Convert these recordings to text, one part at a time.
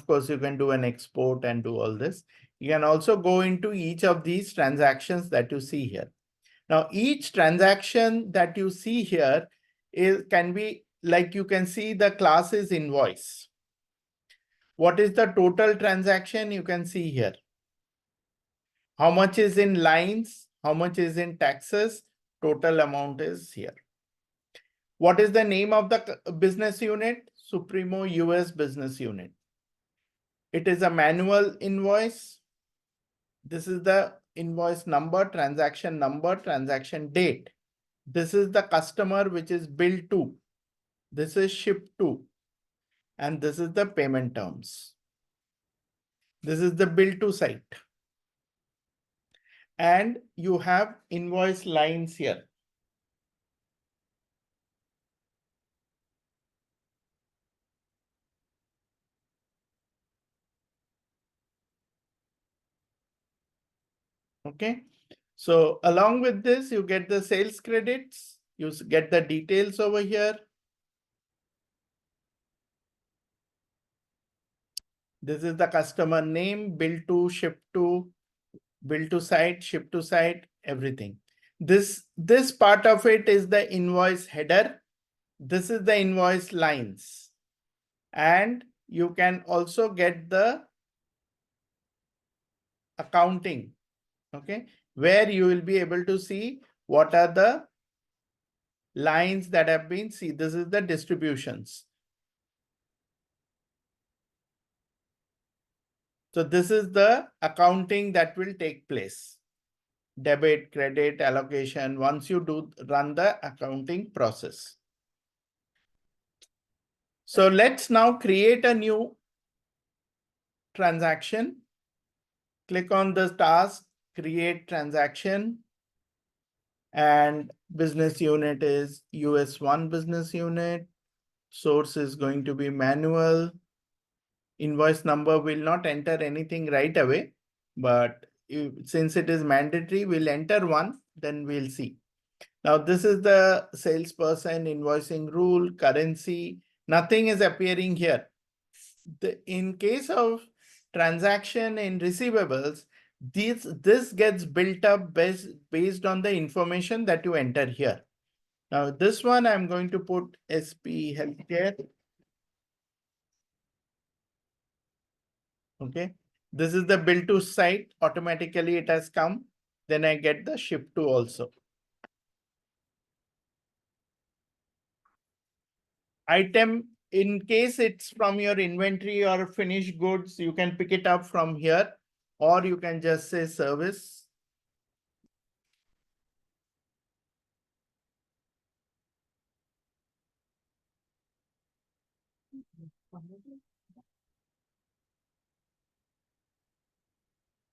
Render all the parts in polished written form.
of course, you can do an export and do all this. You can also go into each of these transactions that you see here. Now, each transaction that you see here can be, like you can see the class is invoice. What is the total transaction? You can see here. How much is in lines? How much is in taxes? Total amount is here. What is the name of the business unit? Supremo US Business Unit. It is a manual invoice. This is the invoice number, transaction date. This is the customer which is billed to. This is shipped to. And this is the payment terms. This is the bill to site. And you have invoice lines here. Okay. So along with this, you get the sales credits. You get the details over here. This is the customer name, bill to, ship to, bill to site, ship to site, everything. This part of it is the invoice header. This is the invoice lines. And you can also get the accounting, okay, where you will be able to see what are the lines that have been seen. This is the distributions. So this is the accounting that will take place. Debit, credit, allocation, once you run the accounting process. So let's now create a new transaction. Click on the task, create transaction. And business unit is US1 business unit. Source is going to be manual. Invoice number will not enter anything right away, but since it is mandatory, we'll enter one, then we'll see. Now, this is the salesperson invoicing rule, currency, nothing is appearing here. In case of transaction in receivables, this gets built up based on the information that you enter here. Now, this one I'm going to put SP Healthcare. Okay, this is the bill to site. Automatically it has come. Then I get the ship to also. Item, in case it's from your inventory or finished goods, you can pick it up from here, or you can just say service.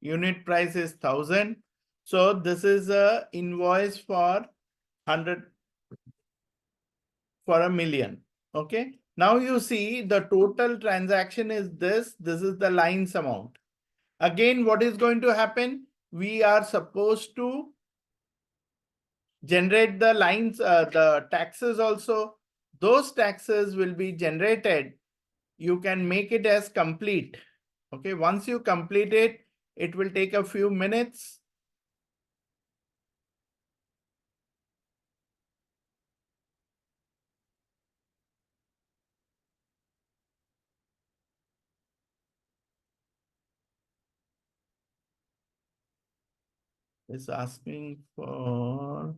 Unit price is 1,000. So this is a invoice for 100 for 1,000,000. Okay. Now you see the total transaction is this. This is the lines amount. Again, what is going to happen? We are supposed to generate the lines, the taxes also. Those taxes will be generated. You can make it as complete. Okay. Once you complete it, it will take a few minutes. It's asking for.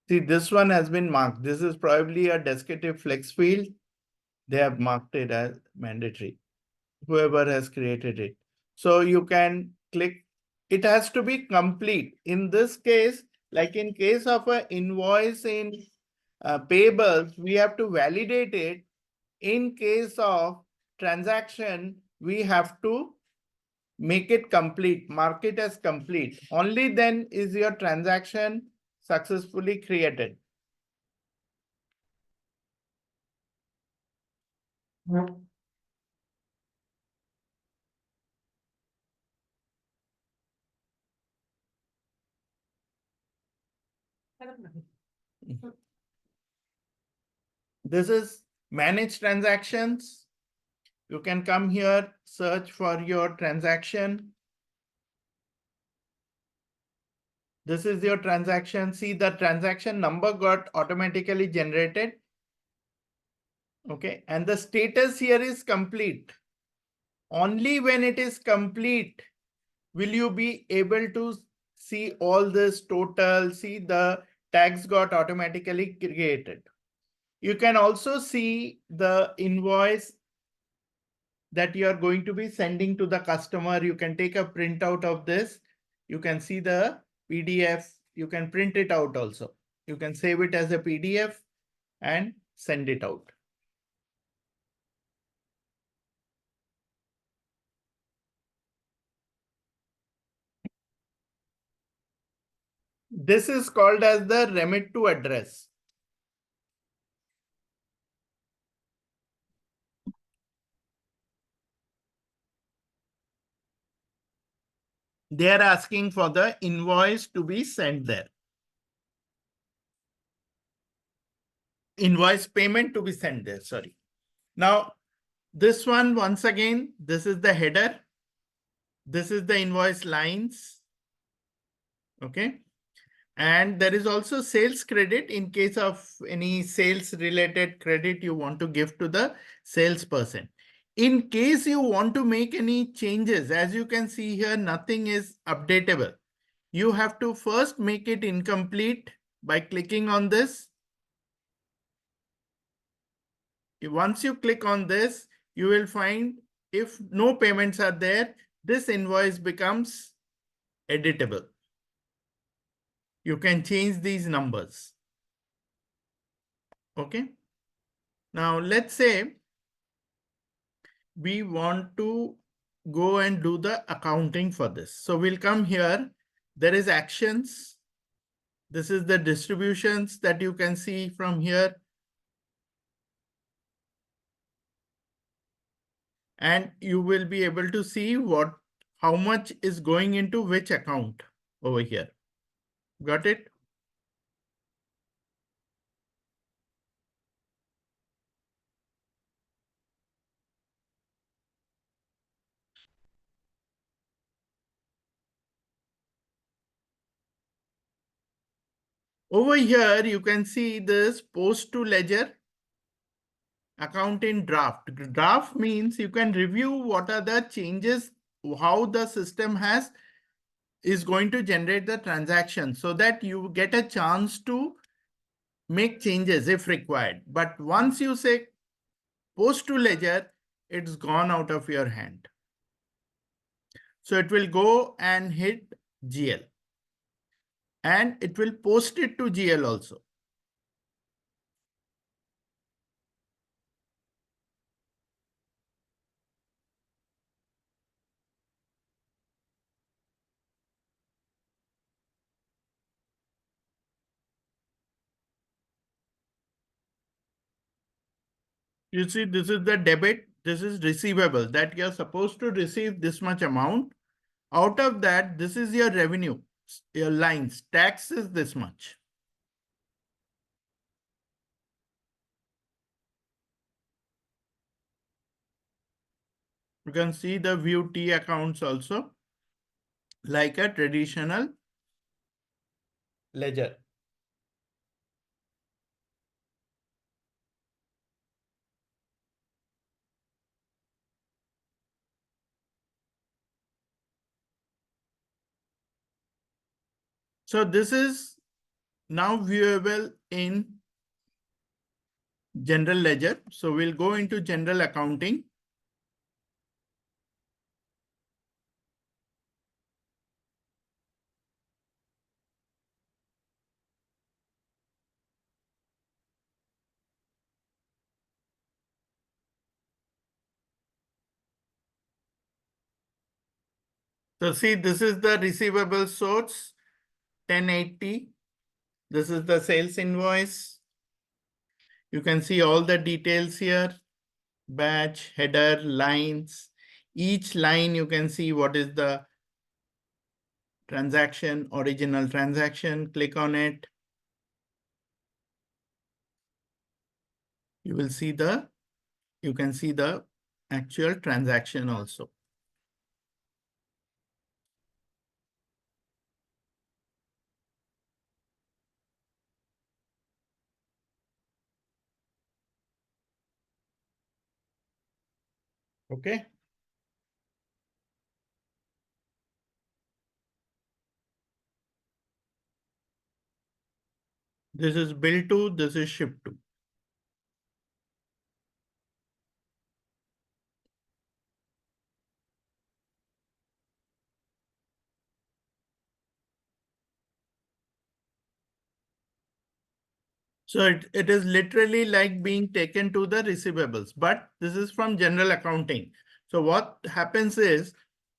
See, this one has been marked. This is probably a descriptive flex field. They have marked it as mandatory, whoever has created it. So you can click. It has to be complete. In this case, like in case of an invoice in payables, we have to validate it. In case of transaction, we have to make it complete, mark it as complete. Only then is your transaction successfully created. This is manage transactions. You can come here, search for your transaction. This is your transaction. See, the transaction number got automatically generated. Okay, and the status here is complete. Only when it is complete will you be able to see all this total, see the tags got automatically created. You can also see the invoice that you are going to be sending to the customer. You can take a printout of this. You can see the PDF. You can print it out also. You can save it as a PDF and send it out. This is called as the remit to address. They are asking for the invoice to be sent there. Invoice payment to be sent there, sorry. Now, this one, once again, this is the header. This is the invoice lines. Okay. And there is also sales credit in case of any sales related credit you want to give to the salesperson. In case you want to make any changes, as you can see here, nothing is updatable. You have to first make it incomplete by clicking on this. Once you click on this, you will find if no payments are there, this invoice becomes editable. You can change these numbers. Okay. Now let's say we want to go and do the accounting for this. So we'll come here. There is actions. This is the distributions that you can see from here. And you will be able to see how much is going into which account over here. Got it? Over here, you can see this post to ledger account in draft. Draft means you can review what are the changes, how the system is going to generate the transaction so that you get a chance to make changes if required. But once you say post to ledger, it's gone out of your hand. So it will go and hit GL. And it will post it to GL also. You see, this is the debit, this is receivable that you're supposed to receive this much amount. Out of that, this is your revenue, your lines, tax is this much. You can see the view T accounts also like a traditional ledger. So this is now viewable in general ledger. So we'll go into general accounting. So see, this is the receivable source, 1080. This is the sales invoice. You can see all the details here, batch, header, lines. Each line you can see what is the transaction, original transaction, click on it. you will see you can see the actual transaction also. Okay. This is bill to, this is ship to. So it is literally like being taken to the receivables, but this is from general accounting. So what happens is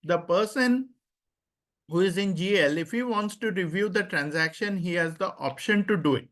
the person who is in GL, if he wants to review the transaction, he has the option to do it.